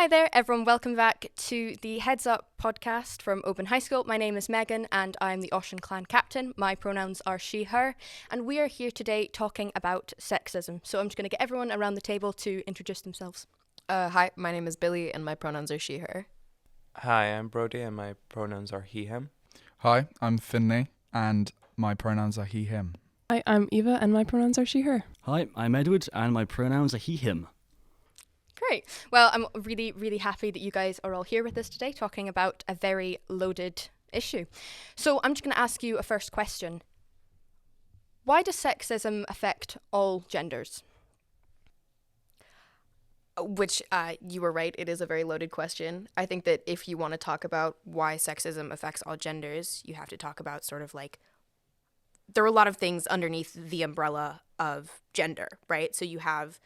Hi there, everyone. Welcome back to the Heads Up podcast from Open High School. My name is Megan and I'm the Ocean Clan captain. My pronouns are she, her, and we are here today talking about sexism. So I'm just going to get everyone around the table to introduce themselves. Hi, my name is Billy and my pronouns are she, her. Hi, I'm Brody and my pronouns are he, him. Hi, I'm Finley and my pronouns are he, him. Hi, I'm Eva and my pronouns are she, her. Hi, I'm Edward and my pronouns are he, him. Great. Well, I'm really, really happy that you guys are all here with us today talking about a very loaded issue. So I'm just going to ask you a first question. Why does sexism affect all genders? Which, you were right, it is a very loaded question. I think that if you want to talk about why sexism affects all genders, you have to talk about sort of like, there are a lot of things underneath the umbrella of gender, right? So you have,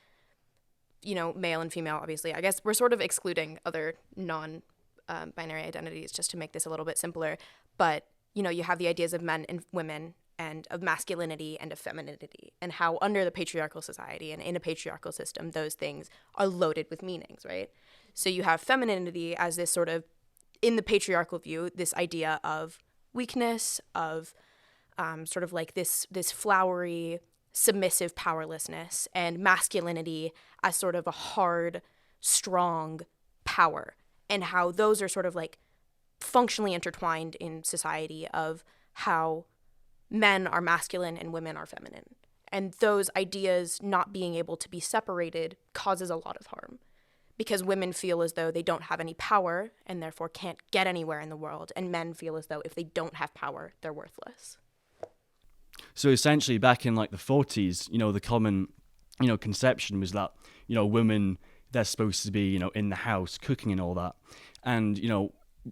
male and female, obviously. I guess we're sort of excluding other non-binary identities just to make this a little bit simpler. But, you have the ideas of men and women and of masculinity and of femininity and how under the patriarchal society and in a patriarchal system, those things are loaded with meanings, right? So you have femininity as this sort of, in the patriarchal view, this idea of weakness, of sort of like this flowery, submissive powerlessness, and masculinity as sort of a hard, strong power, and how those are sort of like functionally intertwined in society of how men are masculine and women are feminine. And those ideas not being able to be separated causes a lot of harm because women feel as though they don't have any power and therefore can't get anywhere in the world, and men feel as though if they don't have power, they're worthless. So essentially back in like the 40s, the common, conception was that, women, they're supposed to be, in the house cooking and all that. And,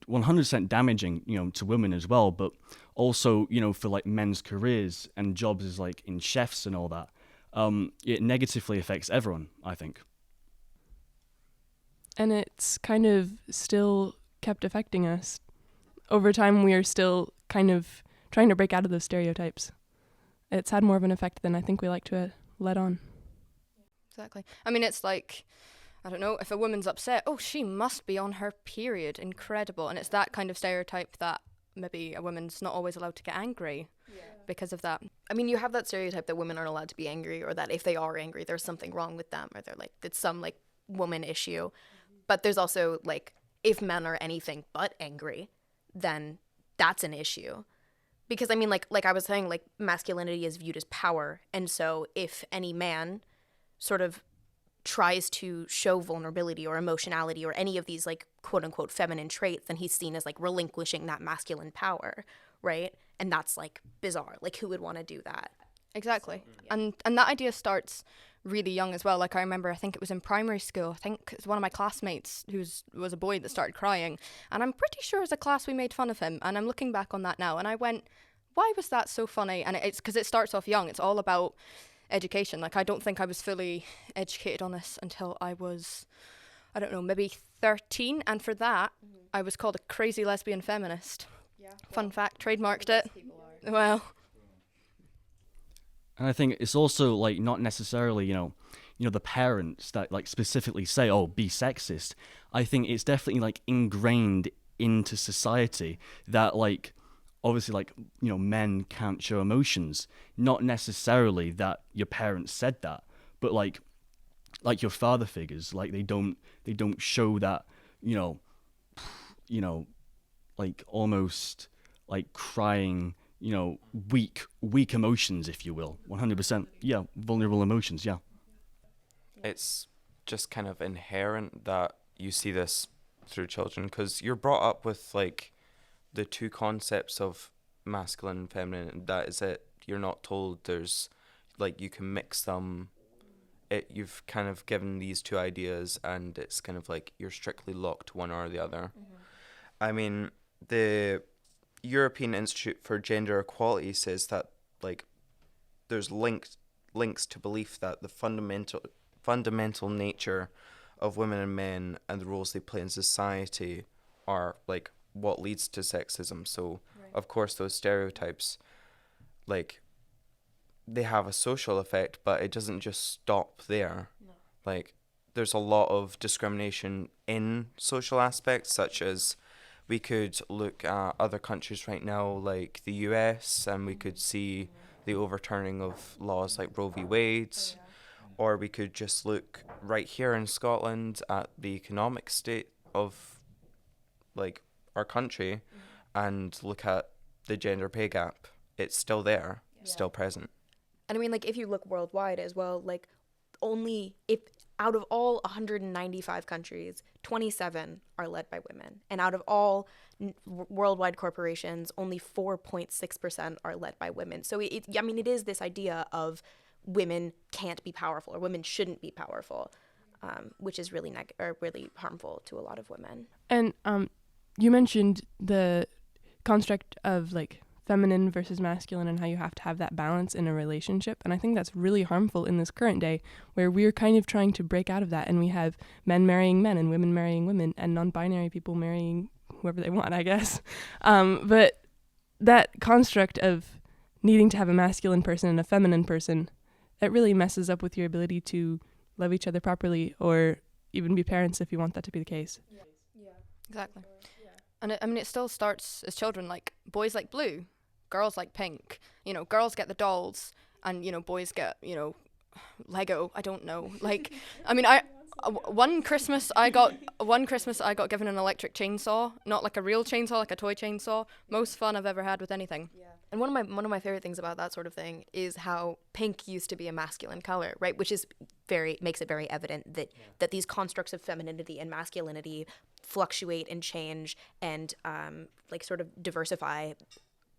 100% damaging, to women as well, but also, for like men's careers and jobs as like in chefs and all that, it negatively affects everyone, I think. And it's kind of still kept affecting us. Over time, we are still kind of trying to break out of those stereotypes. It's had more of an effect than I think we like to let on. Exactly. I mean, it's like, I don't know, if a woman's upset, oh, she must be on her period. Incredible. And it's that kind of stereotype that maybe a woman's not always allowed to get angry because of that. I mean, you have that stereotype that women aren't allowed to be angry, or that if they are angry, there's something wrong with them, or they're like, it's some like woman issue. Mm-hmm. But there's also like, if men are anything but angry, then that's an issue. Because I mean, like I was saying, like masculinity is viewed as power. And so if any man sort of tries to show vulnerability or emotionality or any of these like quote unquote feminine traits, then he's seen as like relinquishing that masculine power, right? And that's like bizarre. Like who would want to do that? Exactly. And that idea starts really young as well. Like I remember, I think it was in primary school. I think it's one of my classmates who was a boy that started crying. And I'm pretty sure as a class we made fun of him. And I'm looking back on that now and I went, why was that so funny? And it's because it starts off young. It's all about education. Like I don't think I was fully educated on this until I was, I don't know, maybe 13. And for that, I was called a crazy lesbian feminist. Yeah. Fun fact, trademarked it. Well. And I think it's also like not necessarily, the parents that like specifically say, oh, be sexist. I think it's definitely like ingrained into society that like, obviously like, men can't show emotions. Not necessarily that your parents said that, but like your father figures, like they don't show that, like almost like crying, weak emotions, if you will. 100%. Yeah, vulnerable emotions, yeah. It's just kind of inherent that you see this through children because you're brought up with like the two concepts of masculine and feminine. That is it. You're not told there's like you can mix them. You've kind of given these two ideas and it's kind of like you're strictly locked to one or the other. Mm-hmm. I mean, the European Institute for Gender Equality says that like there's links to belief that the fundamental nature of women and men and the roles they play in society are like what leads to sexism. So right. Of course those stereotypes, like, they have a social effect, but it doesn't just stop there. No. Like, there's a lot of discrimination in social aspects, such as we could look at other countries right now, like the US, and we could see the overturning of laws like Roe v. Wade, or we could just look right here in Scotland at the economic state of like our country and look at the gender pay gap. It's still there, still present. And I mean, like, if you look worldwide as well, like, only if out of all 195 countries, 27 are led by women. And out of all worldwide corporations, only 4.6% are led by women. So, it is this idea of women can't be powerful or women shouldn't be powerful, which is really really harmful to a lot of women. And you mentioned the construct of like feminine versus masculine and how you have to have that balance in a relationship. And I think that's really harmful in this current day where we're kind of trying to break out of that. And we have men marrying men and women marrying women and non-binary people marrying whoever they want, I guess. But that construct of needing to have a masculine person and a feminine person, that really messes up with your ability to love each other properly or even be parents if you want that to be the case. Exactly. And it still starts as children, like boys like blue, girls like pink. You know, girls get the dolls and, you know, boys get, you know, Lego. I don't know. Like, I mean, one Christmas I got given an electric chainsaw, not like a real chainsaw, like a toy chainsaw. Most fun I've ever had with anything. Yeah. And one of my favorite things about that sort of thing is how pink used to be a masculine color, right? Which is makes it very evident that these constructs of femininity and masculinity fluctuate and change and like sort of diversify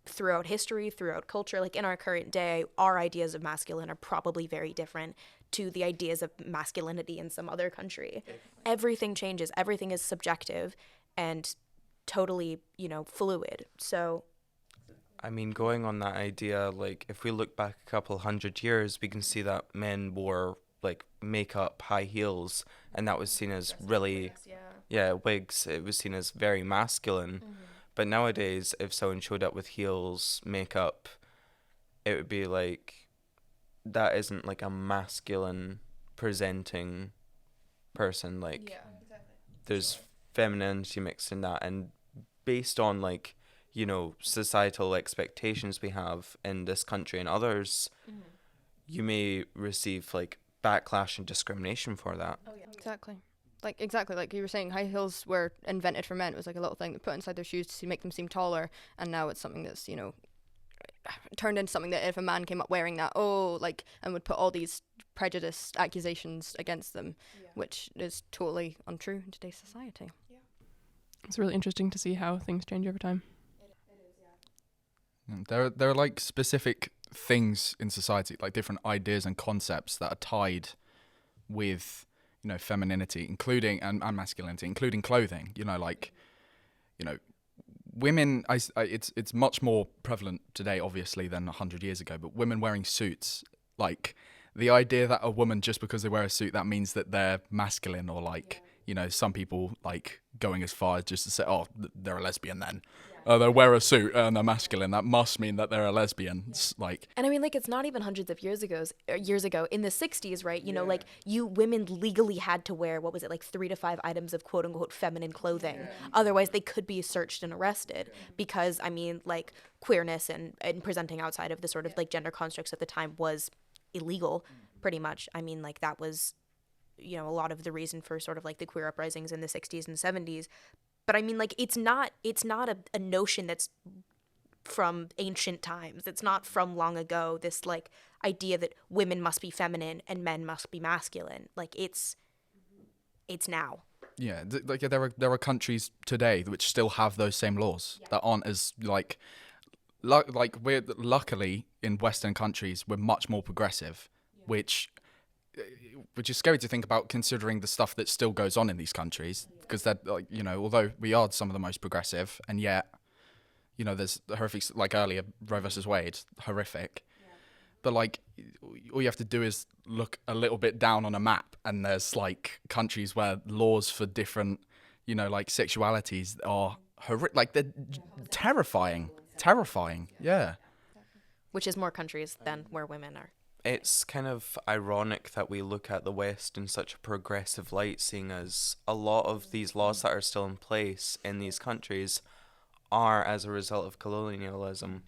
throughout history, throughout culture. Like in our current day, our ideas of masculine are probably very different to the ideas of masculinity in some other country. Everything changes. Everything is subjective and totally, you know, fluid. So I mean, going on that idea, like, if we look back a couple 100 years, we can see that men wore, like, makeup, high heels, and that was seen as really, wigs. It was seen as very masculine. Mm-hmm. But nowadays, if someone showed up with heels, makeup, it would be like, that isn't, like, a masculine presenting person. Like, there's femininity mixed in that, and based on, like, you know, societal expectations we have in this country and others, you may receive like backlash and discrimination for that. Oh yeah, exactly. Like you were saying, high heels were invented for men. It was like a little thing they put inside their shoes to make them seem taller, and now it's something that's, you know, turned into something that if a man came up wearing that, and would put all these prejudiced accusations against them, which is totally untrue in today's society. Yeah. It's really interesting to see how things change over time. There are like specific things in society, like different ideas and concepts that are tied with, you know, femininity, including and masculinity, including clothing. You know, like, you know, women. It's much more prevalent today, obviously, than 100 years ago. But women wearing suits, like the idea that a woman, just because they wear a suit, that means that they're masculine, or like, you know, some people like going as far as just to say, oh, they're a lesbian then. They wear a suit and they're masculine. That must mean that they're a lesbian. Like, and I mean, like, it's not even hundreds of years ago. In the 60s, right? You know, like, women legally had to wear, what was it, like 3 to 5 items of quote unquote feminine clothing. Otherwise, they could be searched and arrested because, I mean, like, queerness and presenting outside of the sort of like gender constructs at the time was illegal, pretty much. I mean, like, that was, you know, a lot of the reason for sort of like the queer uprisings in the 60s and 70s. But I mean, like, it's not a notion that's from ancient times. It's not from long ago, this like idea that women must be feminine and men must be masculine. Like, it's now. Yeah, there are countries today which still have those same laws that aren't as like we're luckily in Western countries we're much more progressive, which is scary to think about considering the stuff that still goes on in these countries, because they're like, you know, although we are some of the most progressive, and yet, you know, there's the horrific, like earlier Roe versus Wade, horrific, but like all you have to do is look a little bit down on a map and there's like countries where laws for different, you know, like sexualities are horrific, like they're terrifying, yeah. Which is more countries than where women are It's kind of ironic that we look at the West in such a progressive light, seeing as a lot of these laws that are still in place in these countries are as a result of colonialism.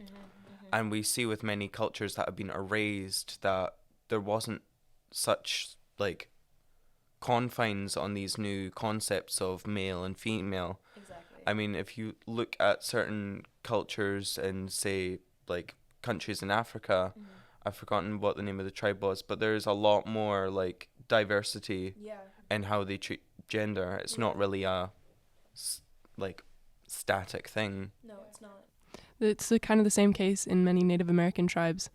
And we see with many cultures that have been erased that there wasn't such like confines on these new concepts of male and female. Exactly. I mean, if you look at certain cultures in, say, like countries in Africa, I've forgotten what the name of the tribe was, but there's a lot more like diversity in how they treat gender. It's not really a like static thing. No, it's not. It's kind of the same case in many Native American tribes.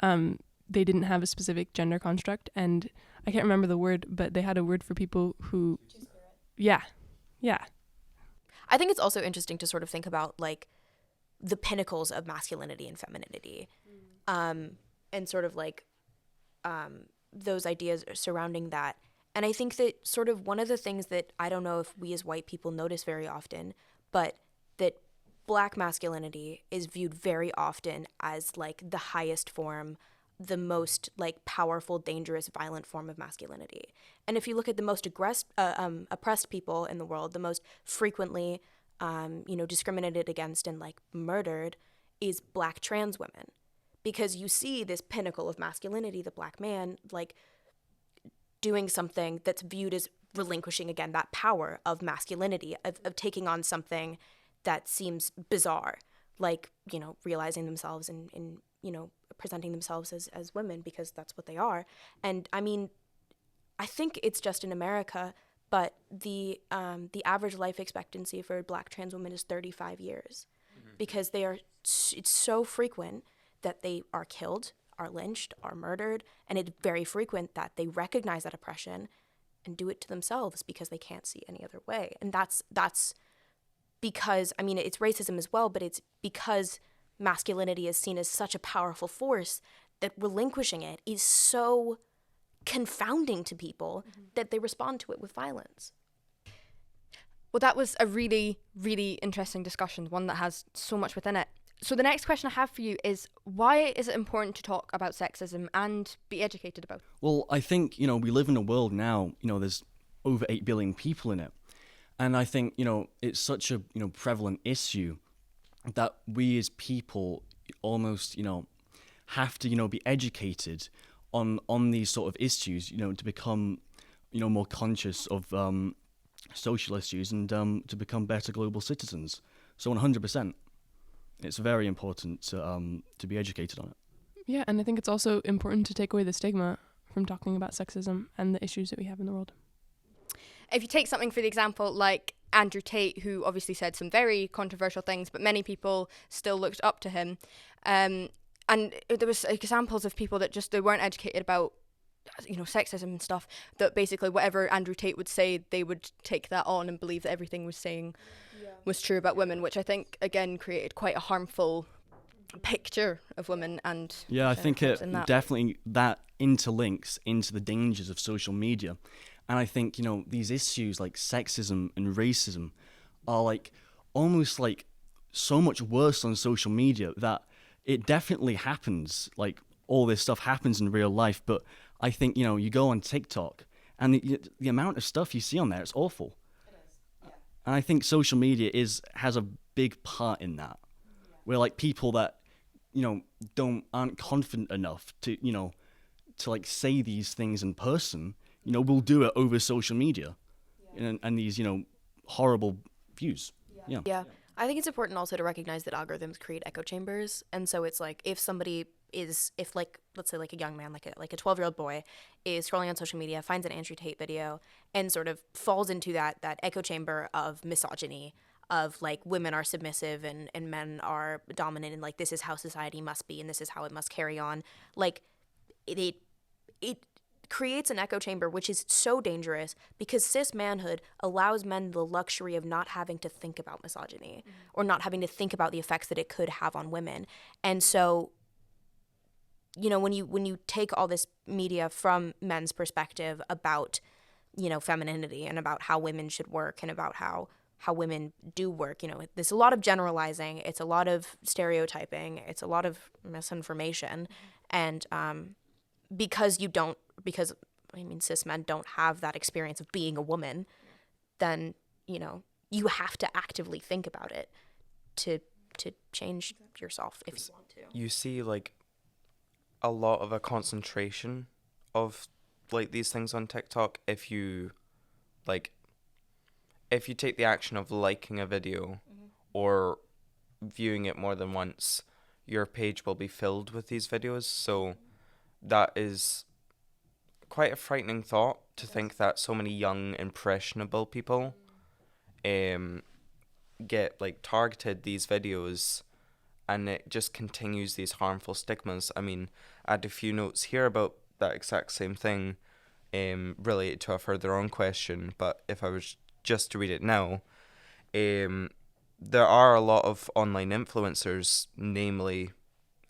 They didn't have a specific gender construct, and I can't remember the word, but they had a word for people who... Yeah. I think it's also interesting to sort of think about, like, the pinnacles of masculinity and femininity, and sort of, like, those ideas surrounding that. And I think that sort of one of the things that I don't know if we as white people notice very often, but that Black masculinity is viewed very often as, like, the highest form, the most like powerful, dangerous, violent form of masculinity. And if you look at the most oppressed people in the world, the most frequently, discriminated against and like murdered is Black trans women, because you see this pinnacle of masculinity, the Black man, like doing something that's viewed as relinquishing again that power of masculinity, of taking on something that seems bizarre, like realizing themselves and presenting themselves as women because that's what they are. And I mean, I think it's just in America, but the average life expectancy for Black trans women is 35 years, because it's so frequent that they are killed, are lynched, are murdered, and it's very frequent that they recognize that oppression and do it to themselves because they can't see any other way. And that's because, I mean, it's racism as well, but it's because masculinity is seen as such a powerful force that relinquishing it is so confounding to people that they respond to it with violence. Well, that was a really, really interesting discussion, one that has so much within it. So the next question I have for you is, why is it important to talk about sexism and be educated about it? Well, I think, we live in a world now, there's over 8 billion people in it. And I think, it's such a, prevalent issue that we as people almost, have to, be educated on these sort of issues, to become, more conscious of social issues and to become better global citizens. So 100%, it's very important to be educated on it. Yeah, and I think it's also important to take away the stigma from talking about sexism and the issues that we have in the world. If you take something for the example like Andrew Tate, who obviously said some very controversial things, but many people still looked up to him. And there was examples of people that just, they weren't educated about, sexism and stuff, that basically whatever Andrew Tate would say, they would take that on and believe that everything was saying was true about women, which I think, again, created quite a harmful picture of women. And yeah, I think it definitely, that interlinks into the dangers of social media. And I think, these issues like sexism and racism are like almost like so much worse on social media that it definitely happens. Like all this stuff happens in real life. But I think, you go on TikTok and the amount of stuff you see on there, it's awful. It is, yeah. And I think social media has a big part in that, where like people that, aren't confident enough to, to like say these things in person, we'll do it over social media and these, horrible views. Yeah. I think it's important also to recognize that algorithms create echo chambers. And so it's like if like, let's say like a young man, like a 12-year-old boy is scrolling on social media, finds an Andrew Tate video and sort of falls into that echo chamber of misogyny, of like women are submissive and men are dominant, and like this is how society must be and this is how it must carry on. Like it creates an echo chamber, which is so dangerous because cis manhood allows men the luxury of not having to think about misogyny or not having to think about the effects that it could have on women. And so, when you take all this media from men's perspective about, femininity and about how women should work and about how women do work, there's a lot of generalizing, it's a lot of stereotyping, it's a lot of misinformation. And because cis men don't have that experience of being a woman, then, you have to actively think about it to change yourself if you want to. You see, like, a lot of a concentration of, like, these things on TikTok. If you take the action of liking a video or viewing it more than once, your page will be filled with these videos. So that is quite a frightening thought, to think that so many young, impressionable people get, like, targeted these videos, and it just continues these harmful stigmas. I mean, I had a few notes here about that exact same thing related to a further on question, but if I was just to read it now, there are a lot of online influencers, namely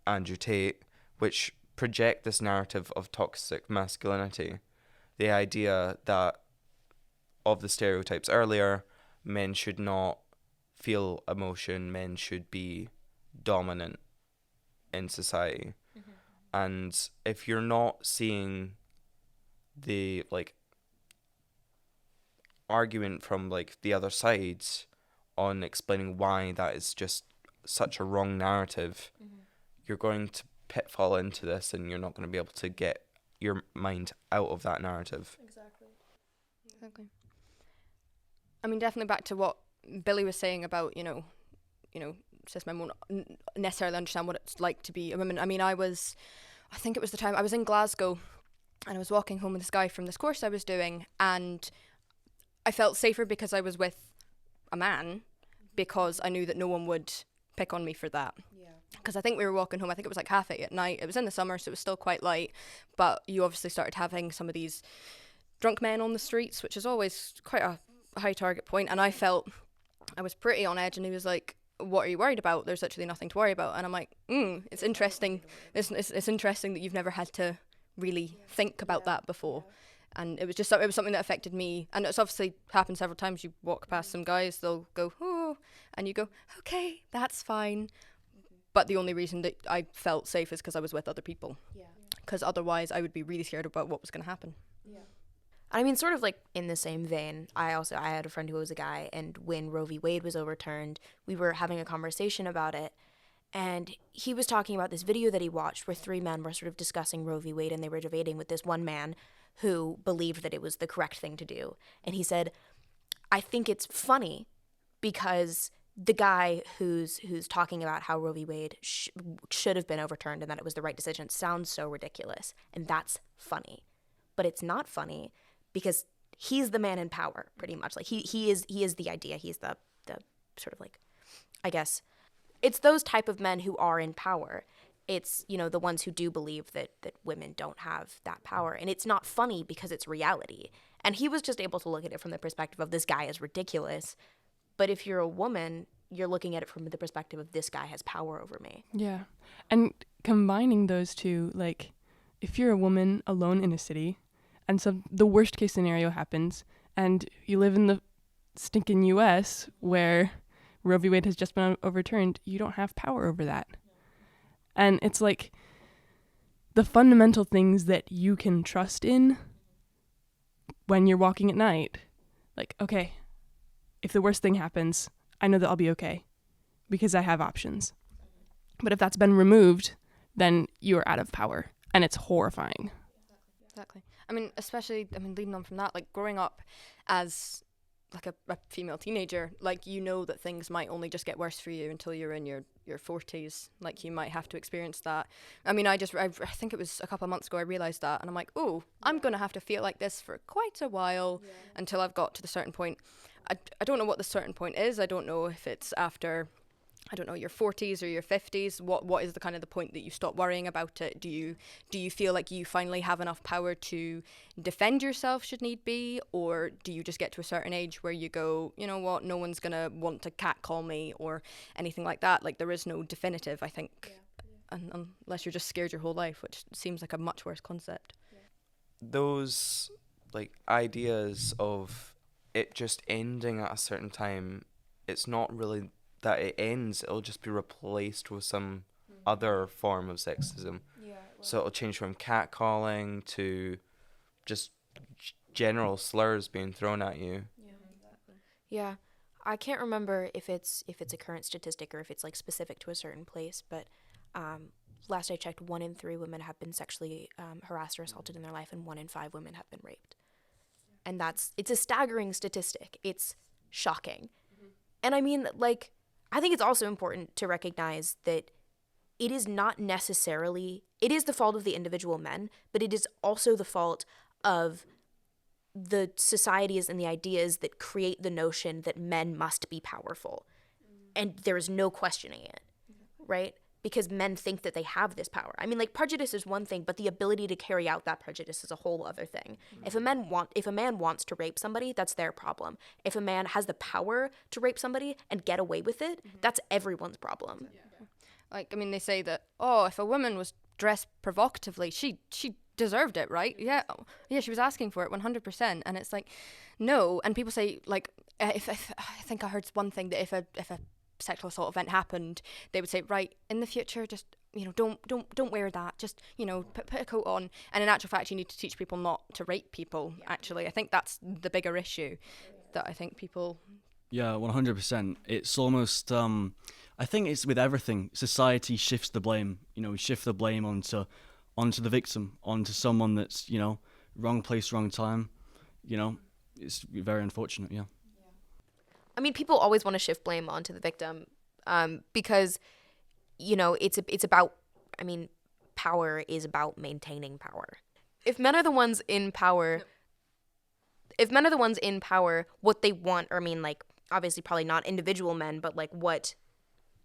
Andrew Tate, which project this narrative of toxic masculinity. The idea that, of the stereotypes earlier, men should not feel emotion, men should be dominant in society. And if you're not seeing the, like, argument from, like, the other sides on explaining why that is just such a wrong narrative, you're going to pitfall into this, and you're not going to be able to get your mind out of that narrative. Exactly. I mean, definitely back to what Billy was saying about, cis men won't necessarily understand what it's like to be a woman. I mean, I think it was the time I was in Glasgow, and I was walking home with this guy from this course I was doing, and I felt safer because I was with a man, because I knew that no one would pick on me for that. Because I think we were walking home, I think it was like 8:30 at night. It was in the summer, so it was still quite light, but you obviously started having some of these drunk men on the streets, which is always quite a high target point, and I felt I was pretty on edge, and he was like, what are you worried about? There's literally nothing to worry about. And I'm like, it's interesting. It's interesting that you've never had to really think about that before. And it was something that affected me. And it's obviously happened several times. You walk past some guys, they'll go, oh, and you go, okay, that's fine. But the only reason that I felt safe is because I was with other people. Because otherwise I would be really scared about what was going to happen. I mean, sort of like in the same vein, I had a friend who was a guy, and when Roe v. Wade was overturned, we were having a conversation about it, and he was talking about this video that he watched where 3 men were sort of discussing Roe v. Wade, and they were debating with this one man who believed that it was the correct thing to do. And he said, I think it's funny because the guy who's talking about how Roe v. Wade should have been overturned and that it was the right decision sounds so ridiculous, and that's funny. But it's not funny because he's the man in power, pretty much. Like he is the idea. He's the sort of, like, I guess it's those type of men who are in power. It's, the ones who do believe that women don't have that power. And it's not funny because it's reality. And he was just able to look at it from the perspective of, this guy is ridiculous. But if you're a woman, you're looking at it from the perspective of, this guy has power over me. Yeah. And combining those two, like, if you're a woman alone in a city, and so the worst case scenario happens, and you live in the stinking US where Roe v. Wade has just been overturned, you don't have power over that. And it's like the fundamental things that you can trust in when you're walking at night. Like, okay, if the worst thing happens, I know that I'll be okay because I have options. But if that's been removed, then you are out of power, and it's horrifying. Exactly. I mean, especially, leading on from that, like, growing up as, like, a female teenager, like, that things might only just get worse for you until you're in your 40s. Like, you might have to experience that. I mean, I think it was a couple of months ago I realised that, and I'm like, I'm going to have to feel like this for quite a while until I've got to the certain point. I don't know what the certain point is. I don't know if it's after, your 40s or your 50s. What is the kind of the point that you stop worrying about it? Do you feel like you finally have enough power to defend yourself should need be, or do you just get to a certain age where you go, you know what, no one's gonna want to catcall me or anything like that? Like, there is no definitive, I think, unless you're just scared your whole life, which seems like a much worse concept. Those, like, ideas of it just ending at a certain time, it's not really that it ends, it'll just be replaced with some other form of sexism. So it'll change from catcalling to just general slurs being thrown at you. Yeah, I can't remember if it's a current statistic or if it's like specific to a certain place, but last I checked, 1 in 3 women have been sexually harassed or assaulted in their life, and 1 in 5 women have been raped. And it's a staggering statistic. It's shocking. And I mean, like, I think it's also important to recognize that it is not necessarily, it is the fault of the individual men, but it is also the fault of the societies and the ideas that create the notion that men must be powerful. And there is no questioning it, right? Because men think that they have this power. I mean, like, prejudice is one thing, but the ability to carry out that prejudice is a whole other thing. If a man wants to rape somebody, that's their problem. If a man has the power to rape somebody and get away with it, that's everyone's problem. Like, I mean, they say that, oh, if a woman was dressed provocatively, she deserved it, right? Yeah, she was asking for it 100%. And it's like, no. And people say, like, if I think I heard one thing that if a sexual assault event happened, they would say, right, in the future, just, you know, don't wear that, just, you know, put a coat on. And in actual fact, you need to teach people not to rape people. Actually, I think that's the bigger issue that I think people. Yeah, 100%. It's almost I think it's with everything. Society shifts the blame. You know, we shift the blame onto the victim, onto someone that's, you know, wrong place, wrong time. You know, it's very unfortunate. Yeah. I mean, people always want to shift blame onto the victim, because, you know, it's about, I mean, power is about maintaining power. If men are the ones in power, what they want, or I mean, like, obviously probably not individual men, but like what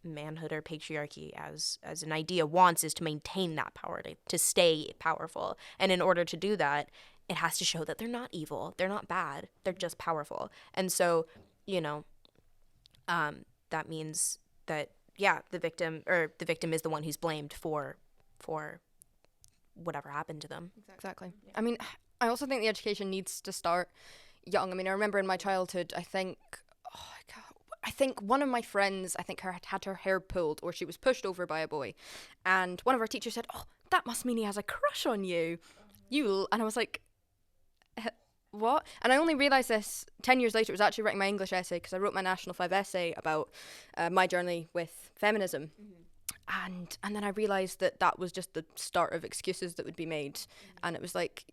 manhood or patriarchy as an idea wants is to maintain that power, to stay powerful. And in order to do that, it has to show that they're not evil, they're not bad, they're just powerful. And so, you know, that means that, yeah, the victim is the one who's blamed for whatever happened to them. Exactly. I mean, I also think the education needs to start young. I mean, I remember in my childhood, I think one of my friends, had her hair pulled, or she was pushed over by a boy, and one of our teachers said, "Oh, that must mean he has a crush on you." And I was like, what? And I only realised this 10 years later. It was actually writing my English essay, because I wrote my National 5 essay about my journey with feminism. And then I realised that was just the start of excuses that would be made. And it was like,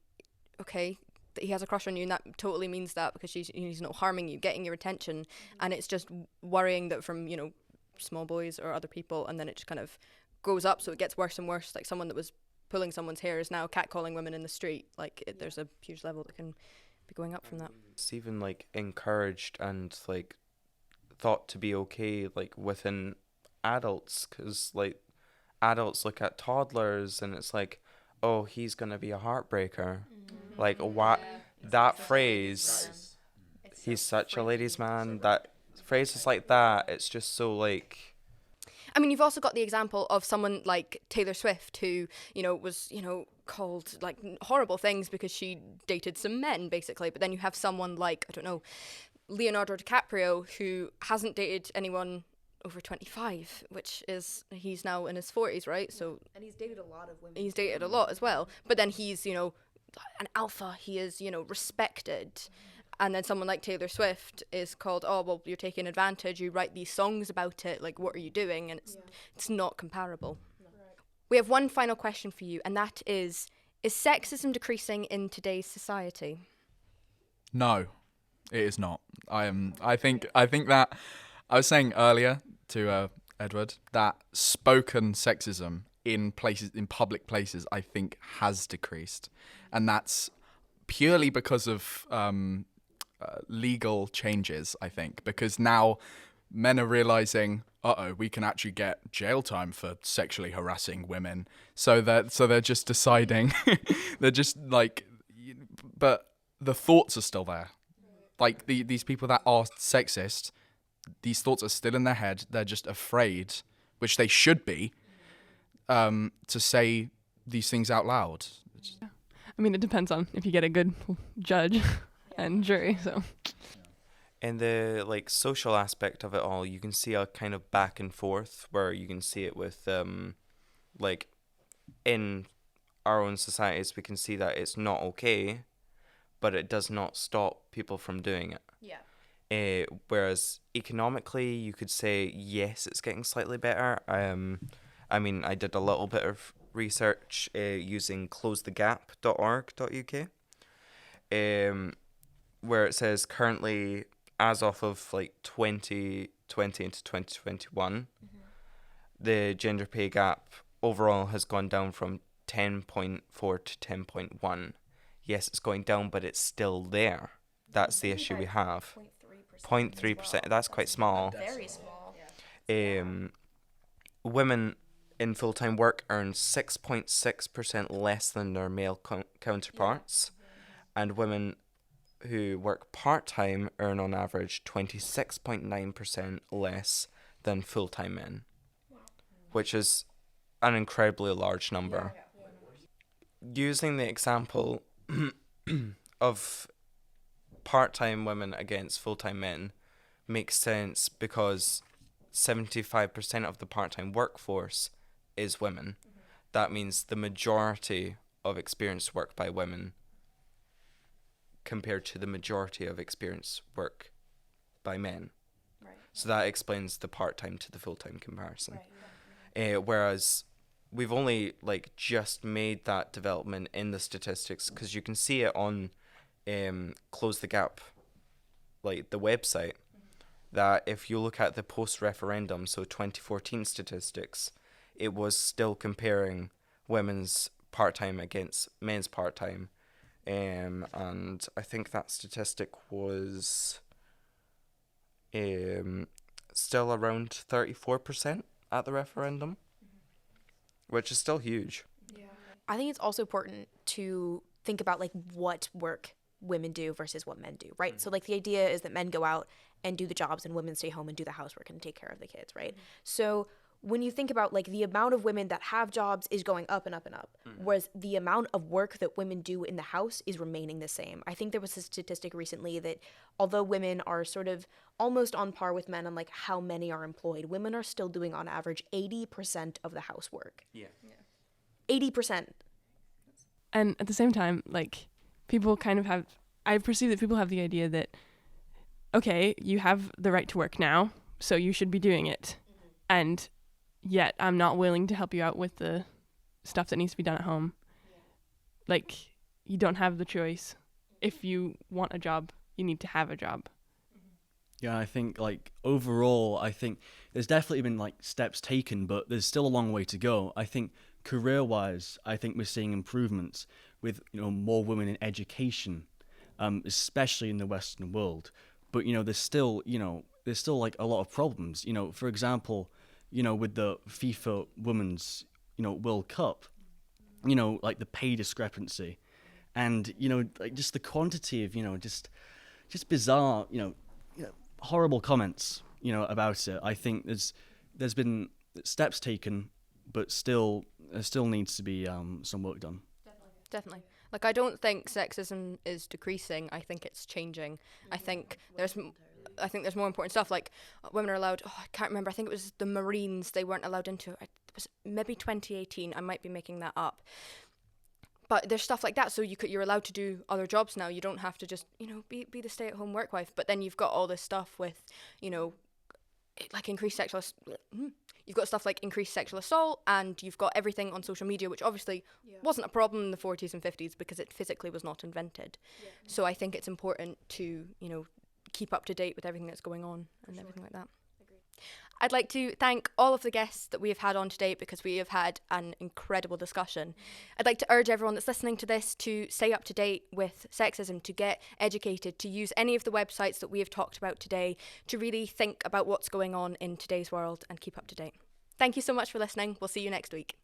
okay, that he has a crush on you, and that totally means that because he's not harming you, getting your attention. And it's just worrying that from, you know, small boys or other people, and then it just kind of goes up, so it gets worse and worse. Like, someone that was pulling someone's hair is now catcalling women in the street. Like, there's a huge level that can be going up from that. It's even like encouraged and like thought to be okay, like within adults, because like adults look at toddlers and it's like, oh, he's gonna be a heartbreaker. Like, what? That phrase, he's such a ladies' man. That phrases like that, it's just so like. I mean, you've also got the example of someone like Taylor Swift, who, you know, was, you know, called like horrible things because she dated some men, basically. But then you have someone like, I don't know, Leonardo DiCaprio, who hasn't dated anyone over 25, which is, he's now in his 40s, right? So, and he's dated a lot of women. He's dated a lot as well. But then he's, you know, an alpha. He is, you know, respected. And then someone like Taylor Swift is called, oh, well, you're taking advantage, you write these songs about it, like, what are you doing? And it's not comparable. No. Right. We have one final question for you, and that is sexism decreasing in today's society? No, it is not. I think that, I was saying earlier to Edward, that spoken sexism in public places, I think has decreased. And that's purely because of legal changes, I think, because now men are realizing, we can actually get jail time for sexually harassing women. So they're just deciding, they're just like, but the thoughts are still there. Like these people that are sexist, these thoughts are still in their head. They're just afraid, which they should be, to say these things out loud. I mean, it depends on if you get a good judge and jury, so. In the like social aspect of it all, you can see a kind of back and forth where you can see it with like in our own societies, we can see that it's not okay, but it does not stop people from doing it. Yeah. Whereas economically, you could say, yes, it's getting slightly better. I mean, I did a little bit of research using closethegap.org.uk, where it says currently, as of like 2020 into 2021, the gender pay gap overall has gone down from 10.4 to 10.1. Yes, it's going down, but it's still there. That's the issue we have. 0.3%. That's quite small. Very small. Women in full-time work earn 6.6% less than their male counterparts, and women who work part-time earn on average 26.9% less than full-time men, which is an incredibly large number. Using the example of part-time women against full-time men makes sense because 75% of the part-time workforce is women. That means the majority of experienced work by women compared to the majority of experienced work by men. Right. So that explains the part-time to the full-time comparison. Whereas we've only like just made that development in the statistics, because you can see it on Close the Gap, like the website, that if you look at the post-referendum, so 2014 statistics, it was still comparing women's part-time against men's part-time. And I think that statistic was still around 34% at the referendum, which is still huge. I think it's also important to think about like what work women do versus what men do, right? So like the idea is that men go out and do the jobs and women stay home and do the housework and take care of the kids, right? So when you think about like the amount of women that have jobs is going up and up and up, whereas the amount of work that women do in the house is remaining the same. I think there was a statistic recently that although women are sort of almost on par with men on like how many are employed, women are still doing on average 80% of the housework. 80%. And at the same time, like, people kind of have, I perceive that people have the idea that, okay, you have the right to work now, so you should be doing it. And yet I'm not willing to help you out with the stuff that needs to be done at home. Like, you don't have the choice. If you want a job, you need to have a job. Yeah, I think, like, overall, I think there's definitely been, like, steps taken, but there's still a long way to go. I think career-wise, I think we're seeing improvements with, you know, more women in education, especially in the Western world. But, you know, there's still, like, a lot of problems. You know, for example, you know, with the FIFA Women's, World Cup, like the pay discrepancy and, like just the quantity of, just bizarre, horrible comments, about it. I think there's been steps taken, but there still needs to be some work done. Definitely. Like, I don't think sexism is decreasing. I think it's changing. I think there's more important stuff. Like, women are allowed. I can't remember. I think it was the Marines. They weren't allowed into. It was maybe 2018. I might be making that up. But there's stuff like that. So you're allowed to do other jobs now. You don't have to just be the stay-at-home work wife. But then you've got all this stuff with like increased sexual. You've got stuff like increased sexual assault, and you've got everything on social media, which obviously wasn't a problem in the 40s and 50s because it physically was not invented. So I think it's important to, keep up to date with everything that's going on and everything like that. I'd like to thank all of the guests that we have had on today because we have had an incredible discussion. I'd like to urge everyone that's listening to this to stay up to date with sexism, to get educated, to use any of the websites that we have talked about today, to really think about what's going on in today's world and keep up to date. Thank you so much for listening. We'll see you next week.